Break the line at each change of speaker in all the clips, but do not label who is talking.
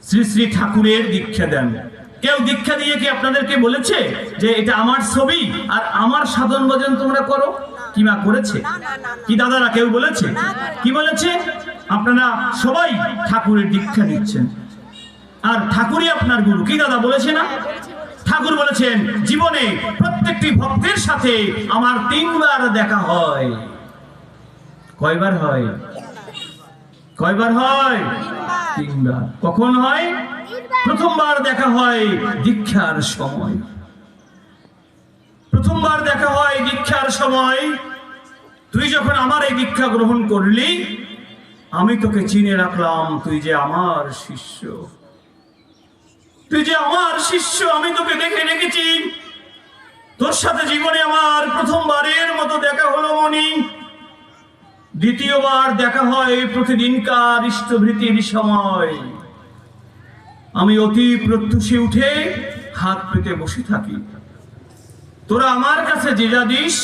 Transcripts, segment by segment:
শ্রী শ্রী ঠাকুরের দীক্ষা দেন। কেউ দীক্ষা দিয়ে কি আপনাদেরকে বলেছে যে এটা আমার ছবি আর আমার সাধন ভজন তোমরা করো? কি মা করেছে? কি দাদারা কেউ বলেছে? কি বলেছে? আপনারা সবাই ঠাকুরের দীক্ষা নিচ্ছেন আর ঠাকুরই আপনার গুরু। কি দাদা বলেছে না? ঠাকুর বলেছেন জীবনে প্রত্যেকটি ভক্তের সাথে আমার 3 বার দেখা হয়। কয়বার হয়? কয়বার হয়? 3 বার। কখন হয়? প্রথমবার দেখা হয় দীক্ষার সময়। প্রথমবার দেখা হয় দীক্ষার সময়। তুই যখন আমার এই দীক্ষা গ্রহণ করলি, আমি তোকে চিনে রাখলাম, তুই যে আমার শিষ্য, তুই যে আমার শিষ্য, আমি তোকে দেখে রেখেছি। তোর সাথে জীবনে আমার প্রথমবারের মতো দেখা হলো মনি। দ্বিতীয়বার দেখা হয় প্রতিদিনকার ইষ্টভৃতির সময়। আমি অতি প্রত্যুষে উঠে হাত পেতে বসে থাকি। তোরা আমার কাছে যে যা দিস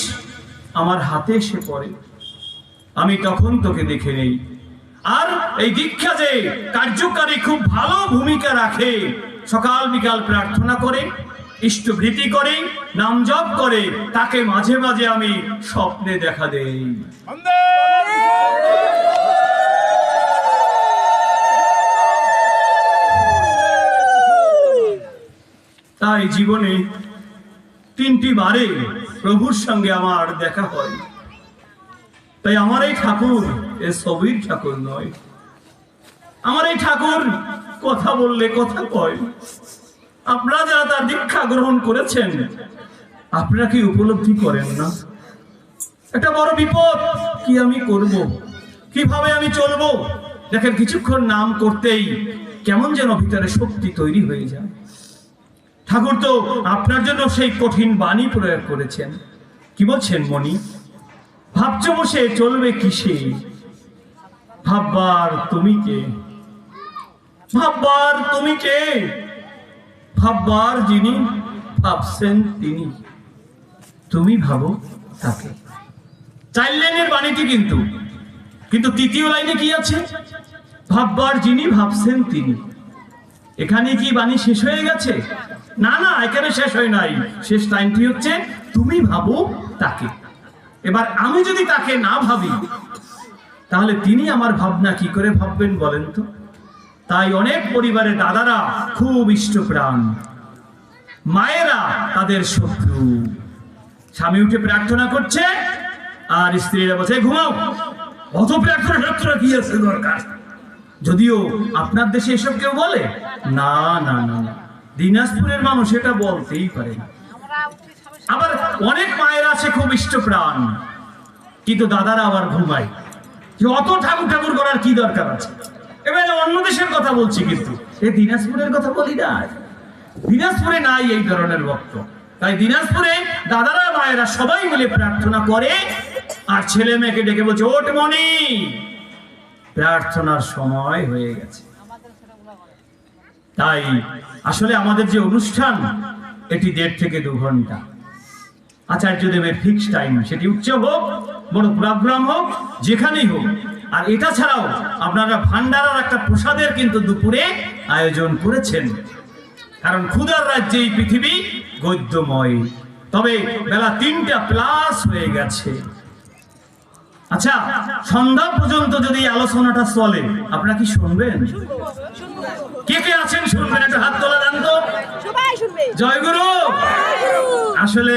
আমার হাতে এসে পড়ে, আমি তখন তোকে দেখে নেই। আর এই দীক্ষা যে কার্যকারী খুব ভালো ভূমিকা রাখে, সকাল বিকাল প্রার্থনা করে, ইষ্টভৃতি করে, নাম জপ করে, তাকে মাঝে মাঝে আমি স্বপ্নে দেখা দেই। তাই জীবনে 3টি বারে প্রভুর সঙ্গে আমার দেখা হয়। তাই আমার এই ঠাকুর এ ছবির ঠাকুর নয়। আমার এই ঠাকুর কথা বললে কথা কয়। আপনারা যারা তার দীক্ষা গ্রহণ করেছেন, আপনারা কি উপলব্ধি করেন না? একটা বড় বিপদ। কি আমি করব, কিভাবে আমি চলবো? দেখেন কিছুক্ষণ নাম করতেই কেমন যেন ভিতরে শক্তি তৈরি হয়ে যায়। ঠাকুর তো আপনার জন্য সেই কঠিন বাণী প্রয়োগ করেছেন। কি বলছেন মনি? ভাবছো বসে চলবে কিসে, ভাববার তুমি কে? ভাববার তুমি কে? ভাববার যিনি, ভাবছেন তিনি। তুমি ভাবো তাকে। 4 লাইনের বাণীটি কিন্তু, কিন্তু 3য় লাইনে কি আছে? ভাববার যিনি, ভাবছেন তিনি। এখানে কি বাণী শেষ হয়ে গেছে? না না, এখানে শেষ হয় নাই। শেষ লাইনটি হচ্ছে তুমি ভাবো তাকে। এবার আমি যদি তাকে না ভাবি, তাহলে তিনি আমার ভাবনা কি করে ভাববেন বলেন তো? তাই অনেক পরিবারে দাদারা খুব ইষ্টপ্রাণ, মায়েরা তাদের শত্রু। স্বামী উঠে প্রার্থনা করছে আর স্ত্রীরা বলছে ঘুমাও, অত প্রার্থনা শত্রু কি আছে দরকার? যদিও আপনার দেশে এসব কেউ বলে না, না না না, দিনাজপুরের মানুষ এটা বলতেই পারে না। আবার অনেক মায়ের আছে খুব ইষ্টপ্রাণ, কিন্তু দাদারা আবার ঘুমায়। অত ঠাকুর ঠাকুর করার কি দরকার আছে? এবারে অন্য দেশের কথা বলছি, কিন্তু এই দিনাজপুরের কথা বলি না। দিনাজপুরে নাই এই ধরনের ভক্ত। তাই দিনাজপুরে দাদারা মায়েরা সবাই মিলে প্রার্থনা করে আর ছেলে মেয়েকে ডেকে বলছে ওঠ মনি, প্রার্থনার সময় হয়ে গেছে। তাই আসলে আমাদের যে অনুষ্ঠান, এটি 1.5 থেকে 2 ঘন্টা। আচার্যদেবের ফিক্স টাইম, সেটি উৎসব হোক, বড় প্রোগ্রাম হোক, যেখানেই হোক। আর এটা ছাড়াও আপনারা ভান্ডারার একটা প্রসাদের কিন্তু দুপুরে আয়োজন করেছেন, কারণ ক্ষুধার রাজ্যে এই পৃথিবী গদ্যময়। তবে বেলা 3টা প্লাস হয়ে গেছে। আচ্ছা, সন্ধ্যা পর্যন্ত যদি আলোচনাটা চলে, আপনারা কি শুনবেন? কে কে আছেন শুনবেন? একটু হাত তোলা দেন তো। জয় গুরু। আসলে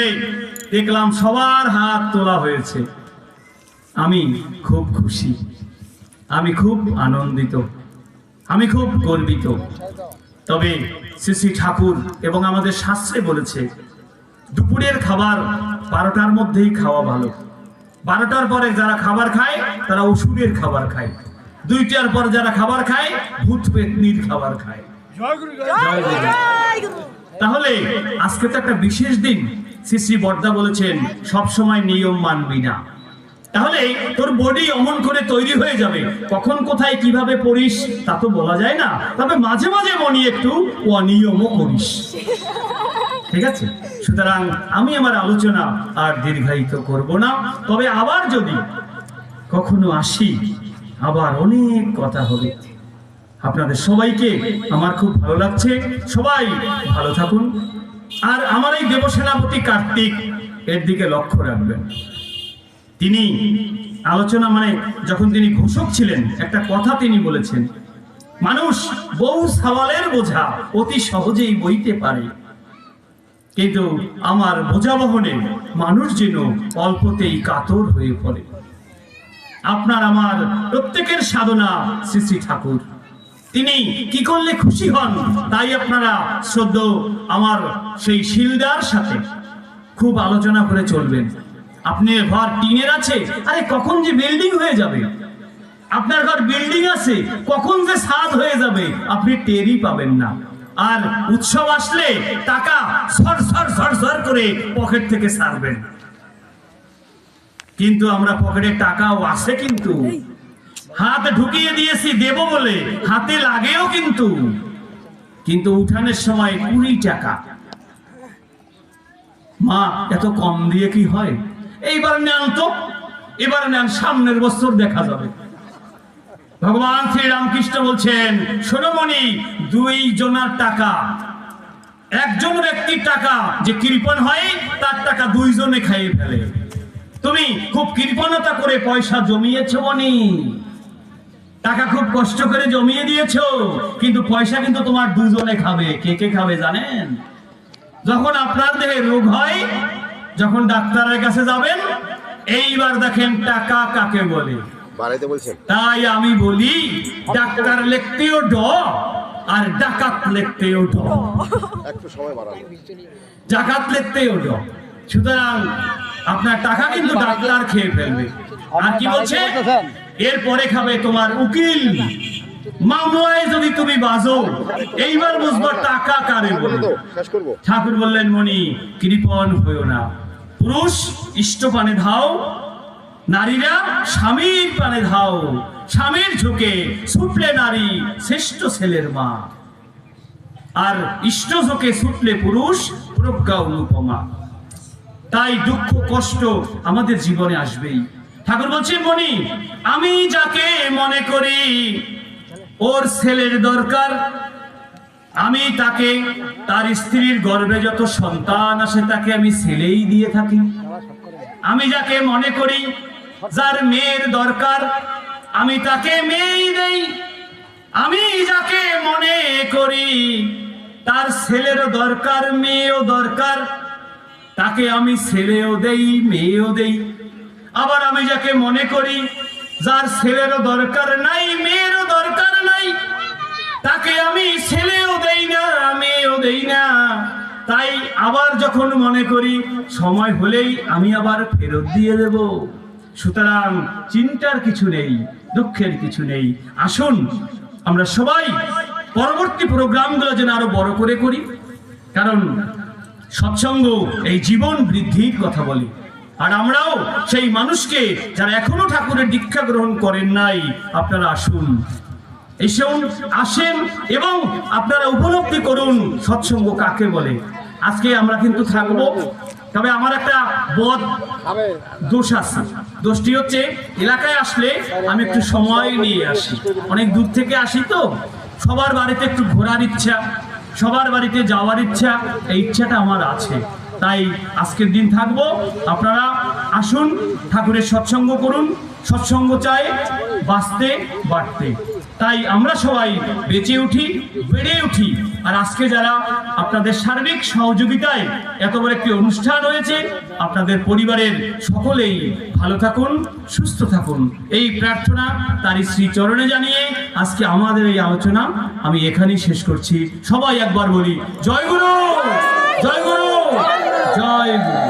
দেখলাম সবার হাত তোলা হয়েছে। আমি খুব খুশি, আমি খুব আনন্দিত, আমি খুব গর্বিত। তবে শ্রী শ্রী ঠাকুর এবং আমাদের শাস্ত্রে বলেছে দুপুরের খাবার 12টার মধ্যেই খাওয়া ভালো। 12টার পরে যারা খাবার খায় তারা ওষুধের খাবার খায়। 2টার পর যারা খাবার খায় ভূত পেতনির খাবার খায়। তাহলে আজকে তো একটা বিশেষ দিন। শ্রী শ্রী বর্দা বলেছেন সব সময় নিয়ম মানবি না, তাহলে তোর বডি অমন করে তৈরি হয়ে যাবে। কখন কোথায় কিভাবে পড়িস তা তো বলা যায় না। তবে মাঝে মাঝে মনে একটু অনিয়মও করিস, ঠিক আছে? সুতরাং আমি আমার আলোচনা আর দীর্ঘায়িত করব না। তবে আবার যদি কখনো আসি, আবার অনেক কথা হবে। আপনাদের সবাইকে আমার খুব ভালো লাগছে, সবাই ভালো থাকুন। আর আমার এই দেবসেনাপতি কার্তিক এর দিকে লক্ষ্য রাখবেন। তিনি আলোচনা যখন তিনি ঘোষক ছিলেন, একটা কথা তিনি বলেছেন, মানুষ বহু সওয়ালের বোঝা অতি সহজেই বইতে পারে, কিন্তু আমার বোঝা বহনে মানুষ যেন অল্পতেই কাতর হয়ে পড়ে। আপনার আমার প্রত্যেকের সাধনা শ্রী শ্রী ঠাকুর, তিনি কি করলে খুশি হন তাই আপনারা শ্রদ্ধেয় আমার সেই শিলদার সাথে খুব আলোচনা করে চলবেন। আপনি ঘর টিনের আছে, আরে কখন যে বিল্ডিং হয়ে যাবে, আপনার ঘর বিল্ডিং আছে কখন যে ছাদ হয়ে যাবে আপনি টেরই পাবেন না। আর উৎসব আসলে টাকা সর সর সর সর করে পকেট থেকে ছাড়বেন, কিন্তু আমরা পকেটে টাকাও আছে, কিন্তু হাত ঢুকিয়ে দিয়েছি দেব বলে, হাতে লাগেও কিন্তু উঠানের সময় 20 টাকা। মা এত কম দিয়ে কি হয়, এইবার নেন তো, এবার নেন, সামনের বছর দেখা যাবে। ভগবান শ্রী রামকৃষ্ণ বলছেন, সোনমণি, 2 জনের টাকা, একজন ব্যক্তির টাকা যে কৃপণ হয় তার টাকা 2 জনে খাইয়ে ফেলে। তুমি খুব কৃপণতা করে পয়সা জমিয়েছ মনি, টাকা খুব কষ্ট করে জমিয়ে দিয়েছো, কিন্তু পয়সা কিন্তু তোমার 2 জনে খাবে। কে কে খাবে জানেন? যখন আপনার দেহে রোগ হয়, যখন ডাক্তারের কাছে যাবেন, এইবার দেখেন টাকা কাকে বলে। তাই আমি বলি, ডাক্তার লিখতেও ড আর ডাকাত লিখতেও ড, জাকাত লিখতেও ড। সুতরাং আপনার টাকা কিন্তু ডাক্তার খেয়ে ফেলবে। আর কি বলছে, এরপরে খাবে তোমার উকিল। মামলায় যদি তুমি বাজো, এইবার বুঝবো টাকা কারে বলে। ঠাকুর বললেন, মনি কৃপণ হইও না, পুরুষ ইষ্ট পানে ধাও, নারীরা স্বামীর পানে ধাও, স্বামীর ঝোঁকে ছুটলে নারী শ্রেষ্ঠ ছেলের মা, আর ইষ্ট ঝোঁকে ছুটলে পুরুষ প্রজ্ঞা অনুপমা। তাই দুঃখ কষ্ট আমাদের জীবনে আসবেই। ঠাকুর বলছেন, মনি আমি যাকে মনে করি ওর ছেলের দরকার, আমি তাকে, তার স্ত্রীর গর্ভে যত সন্তান আসে তাকে আমি ছেলেই দিয়ে থাকি। আমি যাকে মনে করি যার মেয়ের দরকার, আমি তাকে মেয়েই দেই। আমি যাকে মনে করি তার ছেলেরও দরকার, মেয়েও দরকার, তাকে আমি ছেলেও দেই মেয়েও দেই। আবার আমি যাকে মনে করি যার ছেলেরও দরকার নাই, মেয়েরও দরকার নাই, তাকে আমি ছেলেও দেই না মেয়েও দেই না। তাই আবার যখন মনে করি সময় হলেই আমি আবার ফেরত দিয়ে দেব। সুতরাং চিন্তার কিছু নেই, দুঃখের কিছু নেই। আসুন আমরা সবাই পরবর্তী প্রোগ্রামগুলো যেন আরো বড় করে করি, কারণ সৎসঙ্গ এই জীবন বৃদ্ধির কথা বলি। আর আমরাও সেই মানুষকে যারা এখনো ঠাকুরের দীক্ষা গ্রহণ করেন নাই, আপনারা আসুন, আসেন এবং আপনারা উপলব্ধি করুন সৎসঙ্গ কাকে বলে। আজকে আমরা কিন্তু থাকবো, তবে আমার একটা বদ দোষ আছে। দোষটি হচ্ছে, এলাকায় আসলে আমি একটু সময় নিয়ে আসি, অনেক দূর থেকে আসি তো, সবার বাড়িতে একটু ঘোরার ইচ্ছা, সবার বাড়িতে যাওয়ার ইচ্ছা, এই ইচ্ছাটা আমার আছে। তাই আজকের দিন থাকবো, আপনারা আসুন, ঠাকুরের সৎসঙ্গ করুন। সৎসঙ্গ চাই বাঁচতে বাড়তে, তাই আমরা সবাই বেঁচে উঠি, বেড়ে উঠি। আর আজকে যারা আপনাদের সার্বিক সহযোগিতায় এত বড় একটি অনুষ্ঠান হয়েছে, আপনাদের পরিবারের সকলেই ভালো থাকুন, সুস্থ থাকুন, এই প্রার্থনা তারই শ্রী চরণে জানিয়ে আজকে আমাদের এই আলোচনা আমি এখানেই শেষ করছি। সবাই একবার বলি, জয় গুরু, জয় গুরু, জয় গুরু।